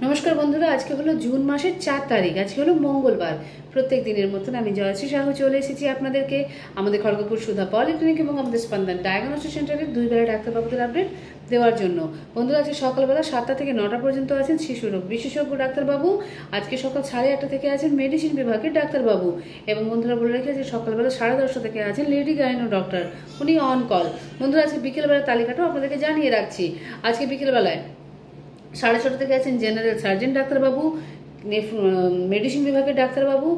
নমস্কার বন্ধুরা, আজকে হলো জুন মাসের 4 তারিখ। আজকে হলো মঙ্গলবার। প্রত্যেক দিনের মতন আমি জয়শ্রী সাহু চলে এসেছি আপনাদেরকে আমাদের খড়গপুর সুধা পলিক্লিনিক এবং আমাদের স্পন্দন ডায়াগনস্টিক সেন্টারের 2 বেলা ডাক্তারবাবুদের আপডেট দেওয়ার জন্য। বন্ধুরা, আজকে সকালবেলা 7টা থেকে 9টা পর্যন্ত আছেন শিশু রোগ বিশেষজ্ঞ ডাক্তারবাবু। আজকে সকাল 8:30 থেকে আছেন মেডিসিন বিভাগের ডাক্তারবাবু। এবং বন্ধুরা বলে রাখি, আজকে সকালবেলা 10:30 থেকে আছেন লেডি গাইনো ডক্টর, উনি অন কল। বন্ধুরা, আজকে বিকেলবেলার তালিকাটাও আপনাদেরকে জানিয়ে রাখছি। আজকে বিকেলবেলায় 6:30 থেকে আছেন জেনারেল সার্জন ডাক্তারবাবু, মেডিসিন বিভাগের ডাক্তারবাবু,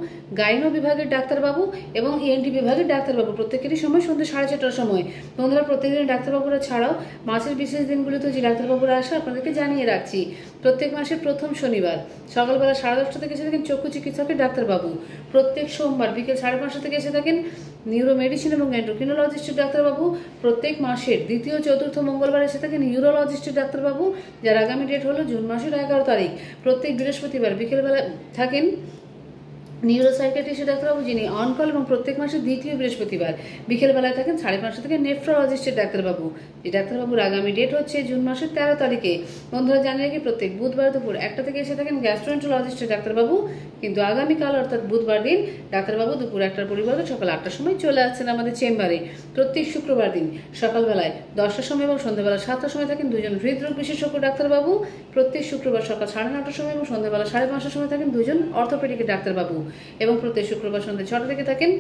গাইনো বিভাগের ডাক্তারবাবু এবং ইএনটি বিভাগের ডাক্তারবাবু। প্রত্যেকেরই সময় সন্ধ্যে 4:30টার সময়। বন্ধুরা, প্রত্যেকদিন ডাক্তারবাবুরা ছাড়াও মাসের বিশেষ দিনগুলিতে যে ডাক্তারবাবুরা আসে আপনাদেরকে জানিয়ে রাখছি। প্রত্যেক মাসের প্রথম শনিবার সকালবেলা 10:30 থেকে এসে থাকেন চক্ষু চিকিৎসকের ডাক্তারবাবু। প্রত্যেক সোমবার বিকেল 5:30 থেকে এসে থাকেন নিউরো মেডিসিন এবং এন্ডোক্রিনোলজিস্টের ডাক্তারবাবু। প্রত্যেক মাসের দ্বিতীয় চতুর্থ মঙ্গলবার এসে থাকেন ইউরোলজিস্টের ডাক্তারবাবু, যার আগামী ডেট হলো জুন মাসের 11 তারিখ। প্রত্যেক বৃহস্পতিবার বিকেলবেলা থাকেন নিউরোসাইকিয়াট্রিস্টের ডাক্তারবাবু, যিনি অন কল, এবং প্রত্যেক মাসের দ্বিতীয় বৃহস্পতিবার বিকেলবেলায় থাকেন 5:30 থেকে নেফ্রোলজিস্টের ডাক্তারবাবু। যে ডাক্তারবাবুর আগামী ডেট হচ্ছে জুন মাসের 13 তারিখে। বন্ধুরা, জানিয়ে রাখি, প্রত্যেক বুধবার দুপুর 1টা থেকে এসে থাকেন গ্যাস্ট্রোএন্টারোলজিস্টের ডাক্তারবাবু। কিন্তু আগামীকাল অর্থাৎ বুধবার দিন ডাক্তারবাবু দুপুর 1টার পরিবর্তে সকাল 8টার সময় চলে আসছেন আমাদের চেম্বারে। প্রত্যেক শুক্রবার দিন সকালবেলায় 10টার সময় এবং সন্ধ্যাবেলা 7টার সময় থাকেন দুজন হৃদরোগ বিশেষজ্ঞ ডাক্তারবাবু। প্রত্যেক শুক্রবার সকাল 9:30টার সময় এবং সন্ধ্যাবেলা 5:30টার সময় থাকেন দুজন অর্থোপেডিকের ডাক্তারবাবু। এবং প্রত্যেক শুক্রবার সন্ধ্যে 6টা থেকে থাকেন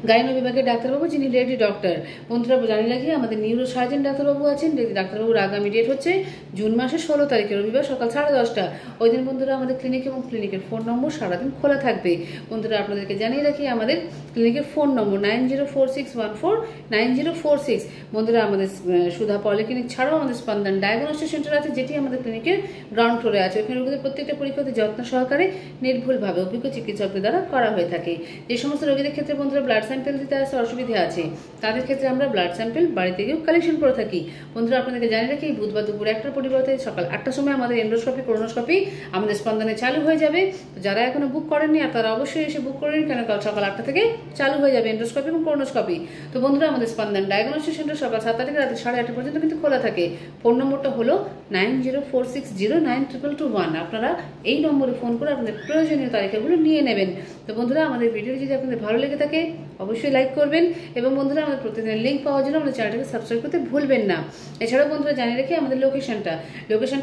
গাইনো বিভাগের ডাক্তারবাবু, যিনি লেডি ডক্টর। বন্ধুরা, জানিয়ে রাখি, আমাদের নিউরো সার্জন ডাক্তারবাবু আছেন। লেডি ডাক্তারবাবুর আগামী ডেট হচ্ছে জুন মাসের 16 তারিখে রবিবার সকাল 10:30। ওই দিন বন্ধুরা আমাদের ক্লিনিক এবং ক্লিনিকের ফোন নম্বর সারাদিন খোলা থাকবে। বন্ধুরা, আপনাদেরকে জানিয়ে রাখি, আমাদের ক্লিনিকের ফোন নম্বর 9046149046। বন্ধুরা, আমাদের সুধা পলিক্লিনিক ছাড়াও আমাদের স্পন্দন ডায়াগনস্টিক সেন্টার আছে, যেটি আমাদের ক্লিনিকের গ্রাউন্ড ফ্লোরে আছে। ওখানে রোগীদের প্রত্যেকটা পরীক্ষাতে যত্ন সহকারে নির্ভুলভাবে অভিজ্ঞ চিকিৎসকদের দ্বারা করা হয়ে থাকে। যে সমস্ত রোগীদের ক্ষেত্রে বন্ধুরা ব্লাড স্যাম্পেল দিতে আসতে অসুবিধা আছে, তাদের ক্ষেত্রে আমরা ব্লাড স্যাম্পেল বাড়িতে গিয়েও কালেকশন করে থাকি। বন্ধুরা, আপনাদেরকে জানিয়ে রাখি, বুধবার দুপুর 1টার পরিবর্তে সকাল 8টার সময় আমাদের এন্ডোস্কোপি কোলোনোস্কোপি আমাদের স্পন্দনে চালু হয়ে যাবে। তো যারা এখনো বুক করেননি আর তারা অবশ্যই এসে বুক করে নিন, কেন কাল সকাল 8টা থেকে চালু হয়ে যাবে এন্ডোস্কোপি এবং কোলোনোস্কোপি। তো বন্ধুরা, আমাদের স্পন্দন ডায়াগনস্টিক সেন্টার সকাল 7টা থেকে রাত 8:30 পর্যন্ত কিন্তু খোলা থাকে। ফোন নম্বরটা হলো 9046092221। আপনারা এই নম্বরে ফোন করে আপনাদের প্রয়োজনীয় তালিকাগুলো নিয়ে নেবেন। তো বন্ধুরা, আমাদের ভিডিওটি যদি আপনাদের ভালো লেগে থাকে অবশ্যই লাইক করবেন। এবং বন্ধুরা, আমাদের প্রতিদিনের লিঙ্ক পাওয়ার জন্য আমাদের চ্যানেলটাকে সাবস্ক্রাইব করতে ভুলবেন না। এছাড়াও বন্ধুরা, জানিয়ে রাখি, আমাদের লোকেশনটা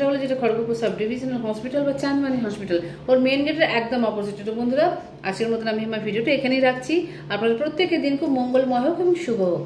হলো যেটা খড়গপুর সাব ডিভিশনাল হসপিটাল বা চাঁদমানি হসপিটাল, ওর মেন গেটের একদম অপোজিটে। তো বন্ধুরা, আজকের মতন আমি আমার ভিডিওটা এখানেই রাখছি। আপনাদের প্রত্যেকের দিন খুব মঙ্গলময় হোক এবং শুভ হোক।